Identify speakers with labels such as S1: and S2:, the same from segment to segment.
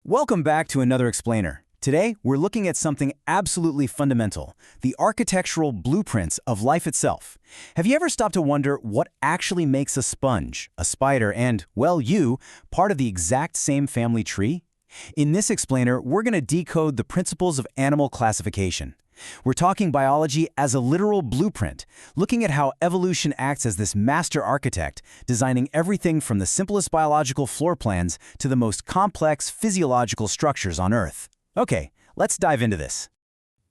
S1: Welcome back to another explainer. Today, we're looking at something absolutely fundamental, the architectural blueprints of life itself. Have you ever stopped to wonder what actually makes a sponge, a spider, and, well, you, part of the exact same family tree? In this explainer, we're going to decode the principles of animal classification. We're talking biology as a literal blueprint, looking at how evolution acts as this master architect, designing everything from the simplest biological floor plans to the most complex physiological structures on Earth. Okay, let's dive into this.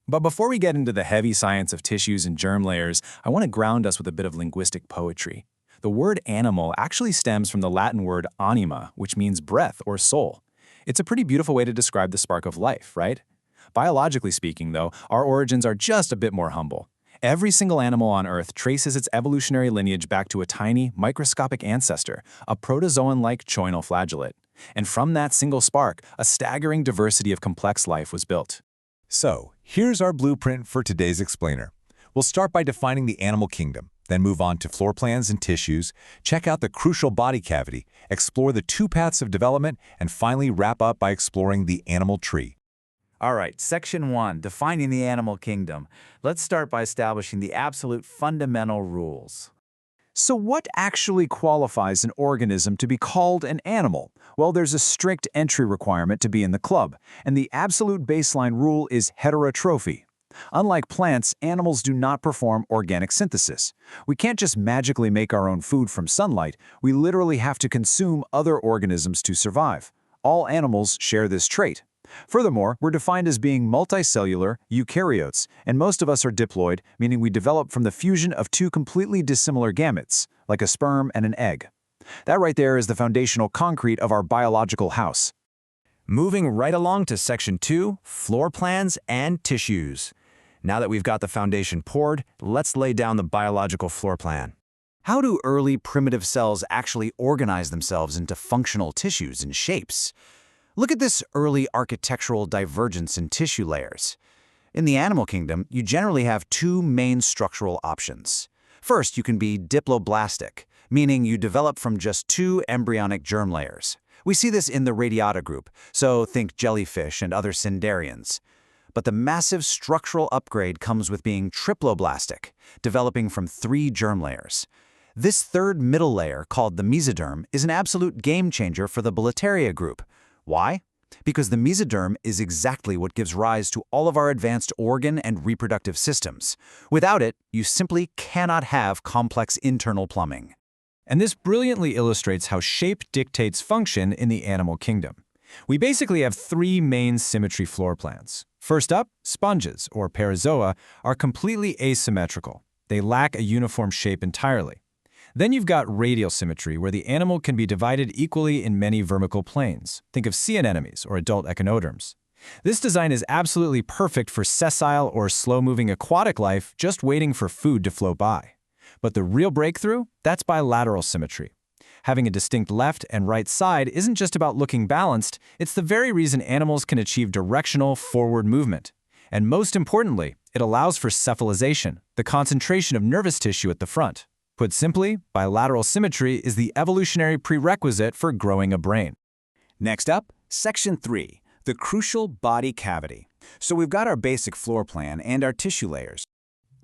S2: But before we get into the heavy science of tissues and germ layers, I want to ground us with a bit of linguistic poetry. The word animal actually stems from the Latin word anima, which means breath or soul. It's a pretty beautiful way to describe the spark of life, right? Biologically speaking, though, our origins are just a bit more humble. Every single animal on Earth traces its evolutionary lineage back to a tiny, microscopic ancestor, a protozoan-like choanal flagellate. And from that single spark, a staggering diversity of complex life was built.
S3: So, here's our blueprint for today's explainer. We'll start by defining the animal kingdom, then move on to floor plans and tissues, check out the crucial body cavity, explore the two paths of development, and finally wrap up by exploring the animal tree.
S4: All right, Section 1, defining the animal kingdom. Let's start by establishing the absolute fundamental rules.
S2: So what actually qualifies an organism to be called an animal? Well, there's a strict entry requirement to be in the club, and the absolute baseline rule is heterotrophy. Unlike plants, animals do not perform organic synthesis. We can't just magically make our own food from sunlight. We literally have to consume other organisms to survive. All animals share this trait. Furthermore, we're defined as being multicellular eukaryotes, and most of us are diploid, meaning we develop from the fusion of two completely dissimilar gametes, like a sperm and an egg. That right there is the foundational concrete of our biological house.
S1: Moving right along to Section 2, floor plans and tissues. Now that we've got the foundation poured, let's lay down the biological floor plan. How do early primitive cells actually organize themselves into functional tissues and shapes? Look at this early architectural divergence in tissue layers. In the animal kingdom, you generally have two main structural options. First, you can be diploblastic, meaning you develop from just two embryonic germ layers. We see this in the radiata group, so think jellyfish and other cnidarians. But the massive structural upgrade comes with being triploblastic, developing from three germ layers. This third middle layer, called the mesoderm, is an absolute game changer for the Boletaria group. Why? Because the mesoderm is exactly what gives rise to all of our advanced organ and reproductive systems. Without it, you simply cannot have complex internal plumbing.
S2: And this brilliantly illustrates how shape dictates function in the animal kingdom. We basically have three main symmetry floor plans. First up, sponges, or parazoa, are completely asymmetrical. They lack a uniform shape entirely. Then you've got radial symmetry, where the animal can be divided equally in many vermical planes. Think of sea anemones or adult echinoderms. This design is absolutely perfect for sessile or slow-moving aquatic life just waiting for food to float by. But the real breakthrough? That's bilateral symmetry. Having a distinct left and right side isn't just about looking balanced, it's the very reason animals can achieve directional forward movement. And most importantly, it allows for cephalization, the concentration of nervous tissue at the front. Put simply, bilateral symmetry is the evolutionary prerequisite for growing a brain.
S1: Next up, Section 3, the crucial body cavity. So we've got our basic floor plan and our tissue layers.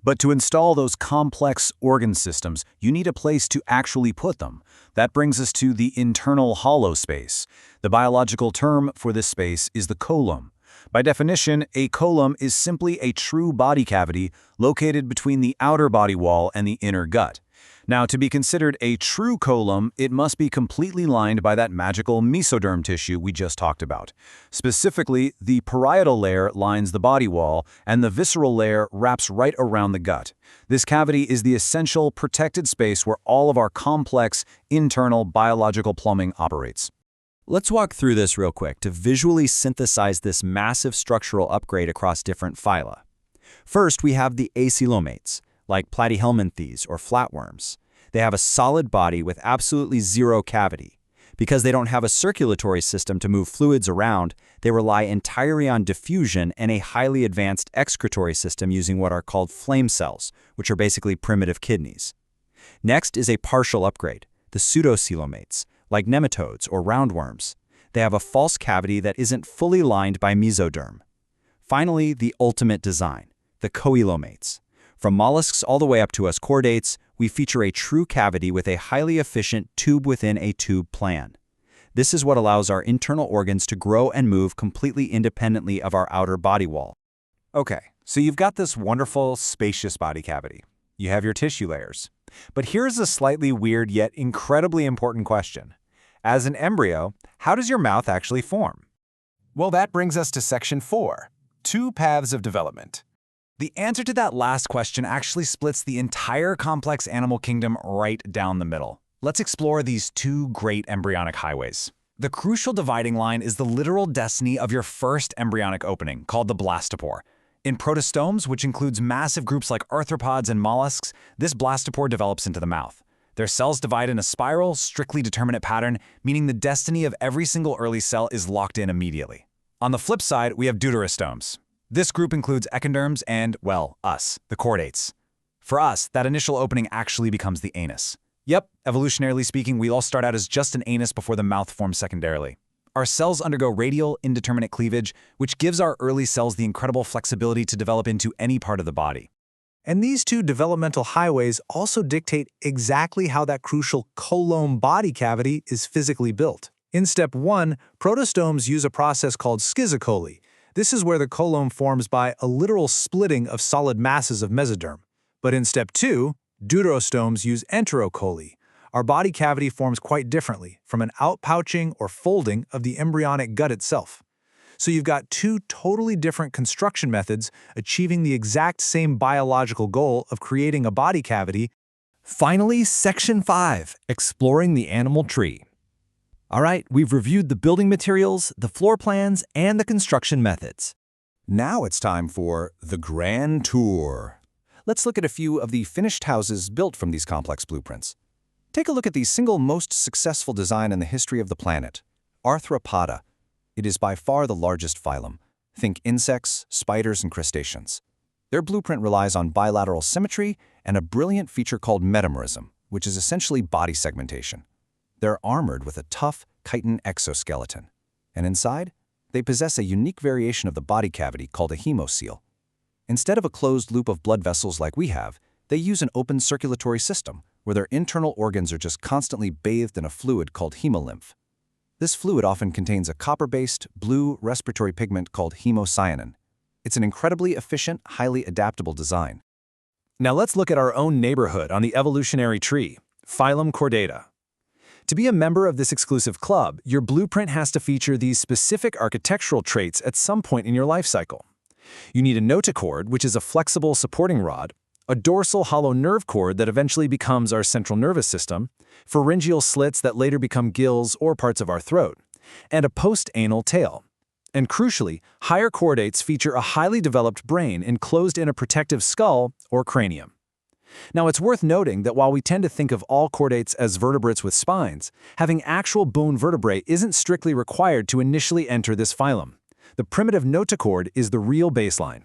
S1: But to install those complex organ systems, you need a place to actually put them. That brings us to the internal hollow space. The biological term for this space is the coelom. By definition, a coelom is simply a true body cavity located between the outer body wall and the inner gut. Now, to be considered a true coelom, it must be completely lined by that magical mesoderm tissue we just talked about. Specifically, the parietal layer lines the body wall, and the visceral layer wraps right around the gut. This cavity is the essential protected space where all of our complex, internal biological plumbing operates. Let's walk through this real quick to visually synthesize this massive structural upgrade across different phyla. First, we have the acoelomates, like platyhelminthes or flatworms. They have a solid body with absolutely zero cavity. Because they don't have a circulatory system to move fluids around, they rely entirely on diffusion and a highly advanced excretory system using what are called flame cells, which are basically primitive kidneys. Next is a partial upgrade, the pseudocoelomates, like nematodes or roundworms.
S2: They have a false cavity that isn't fully lined by mesoderm. Finally, the ultimate design, the coelomates. From mollusks all the way up to us chordates, we feature a true cavity with a highly efficient tube-within-a-tube plan. This is what allows our internal organs to grow and move completely independently of our outer body wall.
S1: Okay, so you've got this wonderful, spacious body cavity. You have your tissue layers. But here's a slightly weird yet incredibly important question. As an embryo, how does your mouth actually form?
S2: Well, that brings us to Section 4, 2 paths of development.
S1: The answer to that last question actually splits the entire complex animal kingdom right down the middle. Let's explore these 2 great embryonic highways. The crucial dividing line is the literal destiny of your first embryonic opening, called the blastopore. In protostomes, which includes massive groups like arthropods and mollusks, this blastopore develops into the mouth. Their cells divide in a spiral, strictly determinate pattern, meaning the destiny of every single early cell is locked in immediately. On the flip side, we have deuterostomes. This group includes ectoderms and, well, us, the chordates. For us, that initial opening actually becomes the anus. Yep, evolutionarily speaking, we all start out as just an anus before the mouth forms secondarily. Our cells undergo radial, indeterminate cleavage, which gives our early cells the incredible flexibility to develop into any part of the body.
S2: And these 2 developmental highways also dictate exactly how that crucial coelom body cavity is physically built. In step 1, protostomes use a process called schizocholy. This is where the coelom forms by a literal splitting of solid masses of mesoderm. But in step 2, deuterostomes use enterocholy. Our body cavity forms quite differently, from an outpouching or folding of the embryonic gut itself. So you've got 2 totally different construction methods achieving the exact same biological goal of creating a body cavity. Finally, Section 5, exploring the animal tree. All right, we've reviewed the building materials, the floor plans, and the construction methods.
S1: Now it's time for the grand tour. Let's look at a few of the finished houses built from these complex blueprints. Take a look at the single most successful design in the history of the planet, Arthropoda. It is by far the largest phylum. Think insects, spiders, and crustaceans. Their blueprint relies on bilateral symmetry and a brilliant feature called metamerism, which is essentially body segmentation. They're armored with a tough chitin exoskeleton. And inside, they possess a unique variation of the body cavity called a hemocoel. Instead of a closed loop of blood vessels like we have, they use an open circulatory system where their internal organs are just constantly bathed in a fluid called hemolymph. This fluid often contains a copper-based, blue respiratory pigment called hemocyanin. It's an incredibly efficient, highly adaptable design.
S2: Now let's look at our own neighborhood on the evolutionary tree, phylum Chordata. To be a member of this exclusive club, your blueprint has to feature these specific architectural traits at some point in your life cycle. You need a notochord, which is a flexible supporting rod, a dorsal hollow nerve cord that eventually becomes our central nervous system, pharyngeal slits that later become gills or parts of our throat, and a post-anal tail. And crucially, higher chordates feature a highly developed brain enclosed in a protective skull or cranium. Now, it's worth noting that while we tend to think of all chordates as vertebrates with spines, having actual bone vertebrae isn't strictly required to initially enter this phylum. The primitive notochord is the real baseline.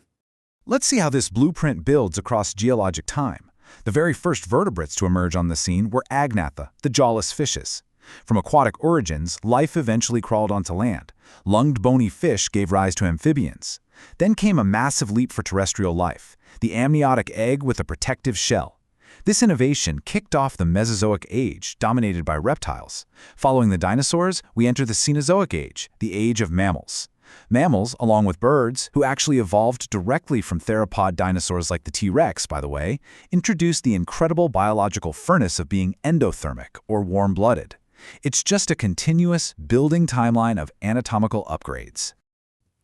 S1: Let's see how this blueprint builds across geologic time. The very first vertebrates to emerge on the scene were agnatha, the jawless fishes. From aquatic origins, life eventually crawled onto land. Lunged bony fish gave rise to amphibians. Then came a massive leap for terrestrial life, the amniotic egg with a protective shell. This innovation kicked off the Mesozoic age, dominated by reptiles. Following the dinosaurs, we enter the Cenozoic age, the age of mammals. Mammals, along with birds, who actually evolved directly from theropod dinosaurs like the T-Rex, by the way, introduced the incredible biological furnace of being endothermic, or warm-blooded. It's just a continuous, building timeline of anatomical upgrades.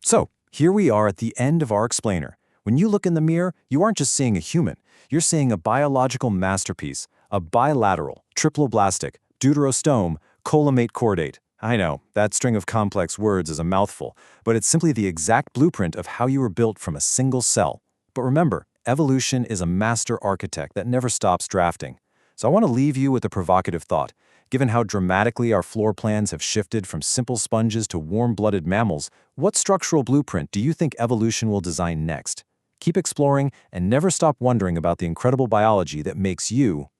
S2: So, here we are at the end of our explainer. When you look in the mirror, you aren't just seeing a human. You're seeing a biological masterpiece, a bilateral, triploblastic, deuterostome, coelomate chordate. I know, that string of complex words is a mouthful, but it's simply the exact blueprint of how you were built from a single cell. But remember, evolution is a master architect that never stops drafting. So I want to leave you with a provocative thought. Given how dramatically our floor plans have shifted from simple sponges to warm-blooded mammals, what structural blueprint do you think evolution will design next? Keep exploring and never stop wondering about the incredible biology that makes you